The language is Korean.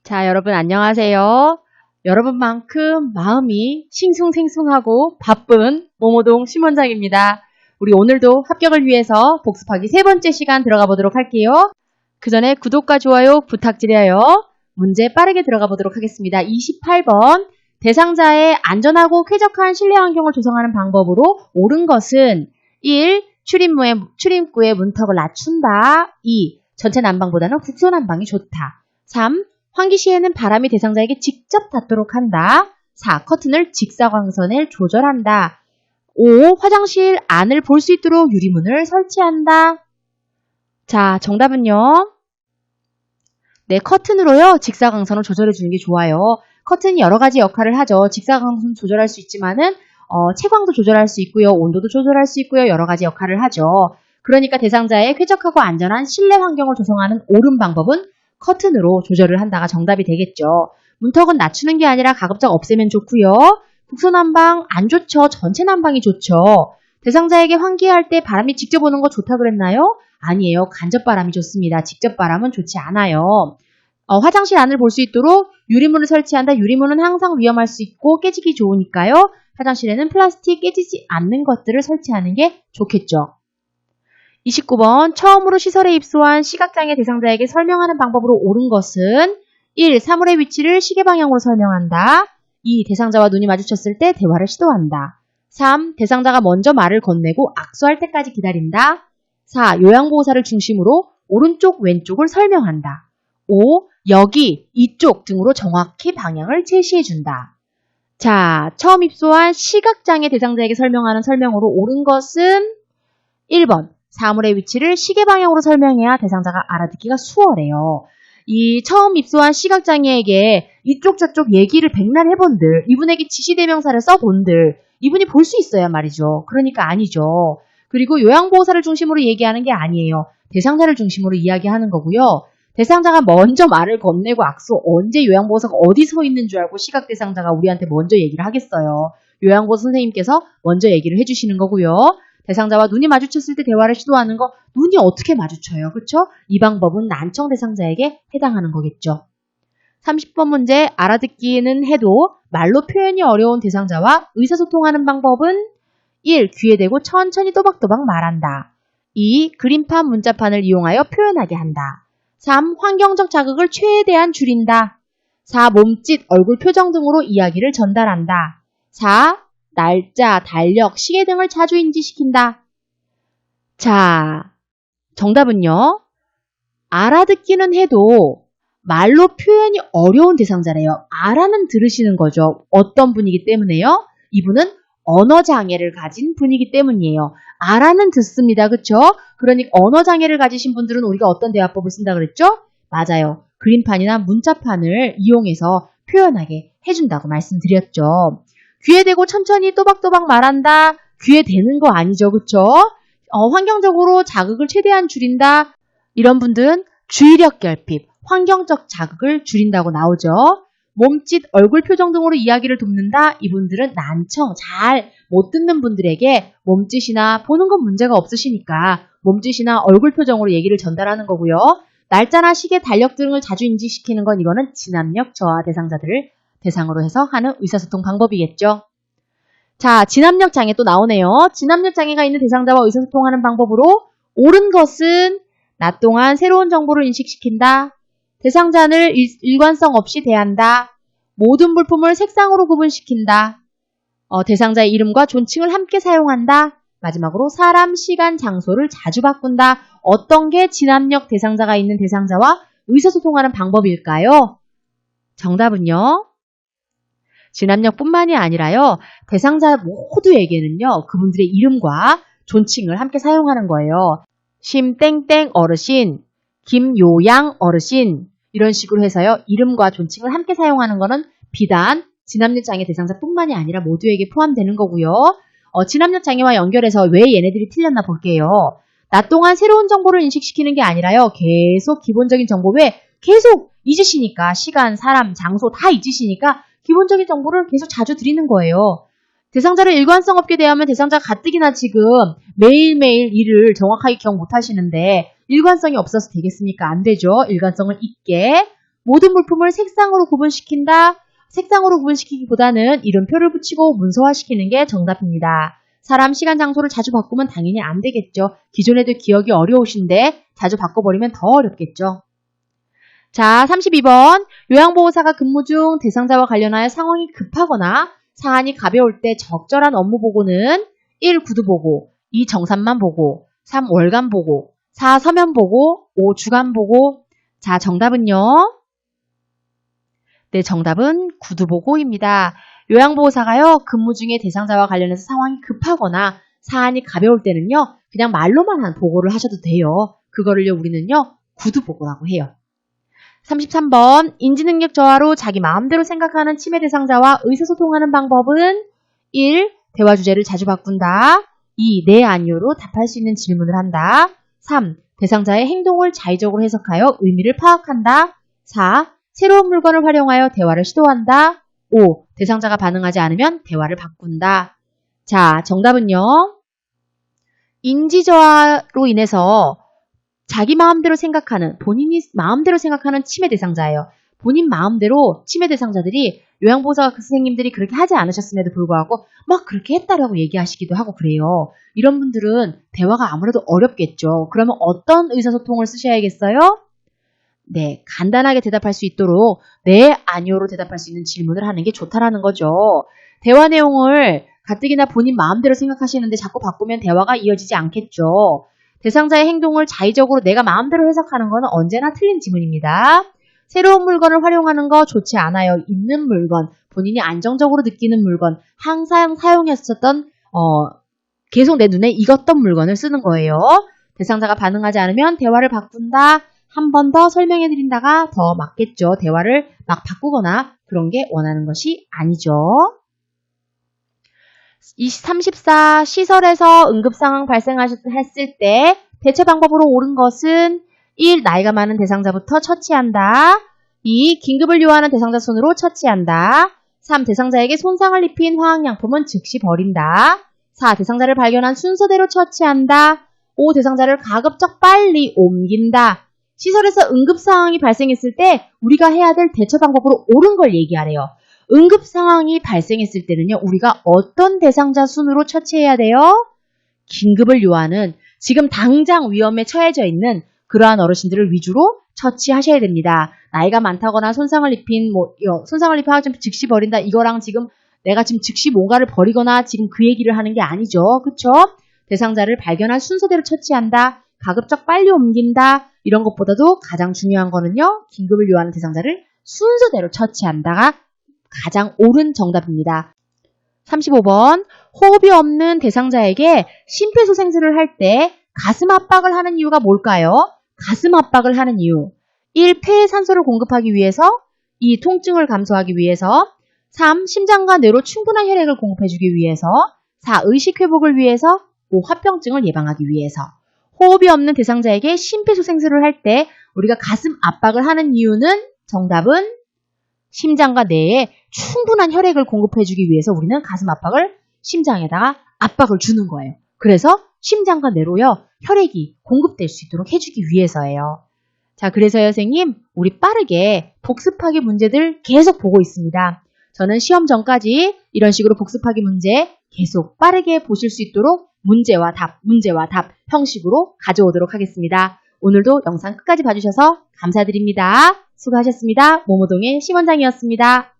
자, 여러분 안녕하세요. 여러분만큼 마음이 싱숭생숭하고 바쁜 모모동 심원장입니다. 우리 오늘도 합격을 위해서 복습하기 3번째 시간 들어가 보도록 할게요. 그 전에 구독과 좋아요 부탁드려요. 문제 빠르게 들어가 보도록 하겠습니다. 28번 대상자의 안전하고 쾌적한 실내 환경을 조성하는 방법으로 옳은 것은 1. 출입구의 문턱을 낮춘다. 2. 전체 난방보다는 국소 난방이 좋다. 3. 환기 시에는 바람이 대상자에게 직접 닿도록 한다. 4. 커튼을 직사광선에 조절한다. 5. 화장실 안을 볼 수 있도록 유리문을 설치한다. 자, 정답은요. 네, 커튼으로요. 직사광선을 조절해 주는 게 좋아요. 커튼이 여러 가지 역할을 하죠. 직사광선 조절할 수 있지만은 채광도 조절할 수 있고요. 온도도 조절할 수 있고요. 여러 가지 역할을 하죠. 그러니까 대상자의 쾌적하고 안전한 실내 환경을 조성하는 옳은 방법은 커튼으로 조절을 한다가 정답이 되겠죠. 문턱은 낮추는 게 아니라 가급적 없애면 좋고요. 국소 난방 안 좋죠. 전체 난방이 좋죠. 대상자에게 환기할 때 바람이 직접 오는 거 좋다 그랬나요? 아니에요. 간접 바람이 좋습니다. 직접 바람은 좋지 않아요. 화장실 안을 볼 수 있도록 유리문을 설치한다. 유리문은 항상 위험할 수 있고 깨지기 좋으니까요. 화장실에는 플라스틱 깨지지 않는 것들을 설치하는 게 좋겠죠. 29번 처음으로 시설에 입소한 시각장애 대상자에게 설명하는 방법으로 옳은 것은 1. 사물의 위치를 시계 방향으로 설명한다. 2. 대상자와 눈이 마주쳤을 때 대화를 시도한다. 3. 대상자가 먼저 말을 건네고 악수할 때까지 기다린다. 4. 요양보호사를 중심으로 오른쪽 왼쪽을 설명한다. 5. 여기, 이쪽 등으로 정확히 방향을 제시해준다. 자, 처음 입소한 시각장애 대상자에게 설명하는 설명으로 옳은 것은 1번 사물의 위치를 시계 방향으로 설명해야 대상자가 알아듣기가 수월해요. 이 처음 입소한 시각장애에게 이쪽 저쪽 얘기를 백날 해본들, 이분에게 지시대명사를 써본들, 이분이 볼 수 있어야 말이죠. 그러니까 아니죠. 그리고 요양보호사를 중심으로 얘기하는 게 아니에요. 대상자를 중심으로 이야기하는 거고요. 대상자가 먼저 말을 건네고 악수, 언제 요양보호사가 어디 서 있는 줄 알고 시각대상자가 우리한테 먼저 얘기를 하겠어요. 요양보호사 선생님께서 먼저 얘기를 해주시는 거고요. 대상자와 눈이 마주쳤을 때 대화를 시도하는 거, 눈이 어떻게 마주쳐요? 그렇죠? 이 방법은 난청 대상자에게 해당하는 거겠죠. 30번 문제 알아듣기는 해도 말로 표현이 어려운 대상자와 의사소통하는 방법은 1. 귀에 대고 천천히 또박또박 말한다. 2. 그림판 문자판을 이용하여 표현하게 한다. 3. 환경적 자극을 최대한 줄인다. 4. 몸짓, 얼굴 표정 등으로 이야기를 전달한다. 4. 날짜, 달력, 시계 등을 자주 인지시킨다. 자, 정답은요. 알아듣기는 해도 말로 표현이 어려운 대상자래요. 알아는 들으시는 거죠. 어떤 분이기 때문에요? 이분은 언어장애를 가진 분이기 때문이에요. 알아는 듣습니다. 그렇죠? 그러니까 언어장애를 가지신 분들은 우리가 어떤 대화법을 쓴다 그랬죠? 맞아요. 그림판이나 문자판을 이용해서 표현하게 해준다고 말씀드렸죠. 귀에 대고 천천히 또박또박 말한다. 귀에 대는 거 아니죠. 그쵸? 환경적으로 자극을 최대한 줄인다. 이런 분들은 주의력 결핍, 환경적 자극을 줄인다고 나오죠. 몸짓, 얼굴 표정 등으로 이야기를 돕는다. 이분들은 난청, 잘 못 듣는 분들에게 몸짓이나 보는 건 문제가 없으시니까 몸짓이나 얼굴 표정으로 얘기를 전달하는 거고요. 날짜나 시계, 달력 등을 자주 인지시키는 건 이거는 진압력 저하 대상자들을 대상으로 해서 하는 의사소통 방법이겠죠. 자, 진압력 장애 또 나오네요. 진압력 장애가 있는 대상자와 의사소통하는 방법으로 옳은 것은 낮 동안 새로운 정보를 인식시킨다. 대상자를 일관성 없이 대한다. 모든 물품을 색상으로 구분시킨다. 대상자의 이름과 존칭을 함께 사용한다. 마지막으로 사람, 시간, 장소를 자주 바꾼다. 어떤 게 진압력 대상자가 있는 대상자와 의사소통하는 방법일까요? 정답은요. 진압력뿐만이 아니라요. 대상자 모두에게는요. 그분들의 이름과 존칭을 함께 사용하는 거예요. 심땡땡 어르신, 김요양 어르신 이런 식으로 해서요. 이름과 존칭을 함께 사용하는 거는 비단 진압력 장애 대상자뿐만이 아니라 모두에게 포함되는 거고요. 진압력 장애와 연결해서 왜 얘네들이 틀렸나 볼게요. 낮 동안 새로운 정보를 인식시키는 게 아니라요. 계속 기본적인 정보 왜 계속 잊으시니까 시간, 사람, 장소 다 잊으시니까 기본적인 정보를 계속 자주 드리는 거예요. 대상자를 일관성 없게 대하면 대상자가 가뜩이나 지금 매일매일 일을 정확하게 기억 못 하시는데 일관성이 없어서 되겠습니까? 안 되죠. 일관성을 있게 모든 물품을 색상으로 구분시킨다. 색상으로 구분시키기보다는 이름표를 붙이고 문서화시키는 게 정답입니다. 사람, 시간, 장소를 자주 바꾸면 당연히 안 되겠죠. 기존에도 기억이 어려우신데 자주 바꿔버리면 더 어렵겠죠. 자, 32번. 요양보호사가 근무 중 대상자와 관련하여 상황이 급하거나 사안이 가벼울 때 적절한 업무 보고는 1. 구두보고, 2. 정산만 보고, 3. 월간 보고, 4. 서면 보고, 5. 주간 보고. 자, 정답은요? 네, 정답은 구두보고입니다. 요양보호사가요, 근무 중에 대상자와 관련해서 상황이 급하거나 사안이 가벼울 때는요, 그냥 말로만 한 보고를 하셔도 돼요. 그거를요, 우리는요, 구두보고라고 해요. 33번. 인지능력 저하로 자기 마음대로 생각하는 치매 대상자와 의사소통하는 방법은 1. 대화 주제를 자주 바꾼다. 2. 네, 아니요로 답할 수 있는 질문을 한다. 3. 대상자의 행동을 자의적으로 해석하여 의미를 파악한다. 4. 새로운 물건을 활용하여 대화를 시도한다. 5. 대상자가 반응하지 않으면 대화를 바꾼다. 자, 정답은요. 인지저하로 인해서 자기 마음대로 생각하는, 본인이 마음대로 생각하는 치매 대상자예요. 본인 마음대로 치매 대상자들이 요양보호사 선생님들이 그렇게 하지 않으셨음에도 불구하고 막 그렇게 했다라고 얘기하시기도 하고 그래요. 이런 분들은 대화가 아무래도 어렵겠죠. 그러면 어떤 의사소통을 쓰셔야겠어요? 네, 간단하게 대답할 수 있도록 네, 아니요로 대답할 수 있는 질문을 하는 게 좋다라는 거죠. 대화 내용을 가뜩이나 본인 마음대로 생각하시는데 자꾸 바꾸면 대화가 이어지지 않겠죠. 대상자의 행동을 자의적으로 내가 마음대로 해석하는 건 언제나 틀린 지문입니다. 새로운 물건을 활용하는 거 좋지 않아요. 있는 물건, 본인이 안정적으로 느끼는 물건, 항상 사용했었던 계속 내 눈에 익었던 물건을 쓰는 거예요. 대상자가 반응하지 않으면 대화를 바꾼다. 한 번 더 설명해 드린다가 더 맞겠죠. 대화를 막 바꾸거나 그런 게 원하는 것이 아니죠. 34. 시설에서 응급상황 발생했을 때 대처 방법으로 옳은 것은 1. 나이가 많은 대상자부터 처치한다. 2. 긴급을 요하는 대상자 손으로 처치한다. 3. 대상자에게 손상을 입힌 화학약품은 즉시 버린다. 4. 대상자를 발견한 순서대로 처치한다. 5. 대상자를 가급적 빨리 옮긴다. 시설에서 응급상황이 발생했을 때 우리가 해야 될 대처 방법으로 옳은 걸 얘기하래요. 응급상황이 발생했을 때는요, 우리가 어떤 대상자 순으로 처치해야 돼요? 긴급을 요하는, 지금 당장 위험에 처해져 있는 그러한 어르신들을 위주로 처치하셔야 됩니다. 나이가 많다거나 손상을 입힌 화학제품 즉시 버린다. 이거랑 지금 내가 지금 즉시 뭔가를 버리거나 지금 그 얘기를 하는 게 아니죠. 그쵸? 대상자를 발견한 순서대로 처치한다. 가급적 빨리 옮긴다. 이런 것보다도 가장 중요한 거는요, 긴급을 요하는 대상자를 순서대로 처치한다가 가장 옳은 정답입니다. 35번. 호흡이 없는 대상자에게 심폐소생술을 할 때 가슴 압박을 하는 이유가 뭘까요? 가슴 압박을 하는 이유. 1. 폐에 산소를 공급하기 위해서. 2. 통증을 감소하기 위해서. 3. 심장과 뇌로 충분한 혈액을 공급해주기 위해서. 4. 의식 회복을 위해서. 5. 화병증을 예방하기 위해서. 호흡이 없는 대상자에게 심폐소생술을 할 때 우리가 가슴 압박을 하는 이유는 정답은 심장과 뇌에 충분한 혈액을 공급해주기 위해서 우리는 가슴 압박을 심장에다가 압박을 주는 거예요. 그래서 심장과 뇌로요, 혈액이 공급될 수 있도록 해주기 위해서예요. 자, 그래서요, 선생님, 우리 빠르게 복습하기 문제들 계속 보고 있습니다. 저는 시험 전까지 이런 식으로 복습하기 문제 계속 빠르게 보실 수 있도록 문제와 답 형식으로 가져오도록 하겠습니다. 오늘도 영상 끝까지 봐주셔서 감사드립니다. 수고하셨습니다. 모모동의 심원장이었습니다.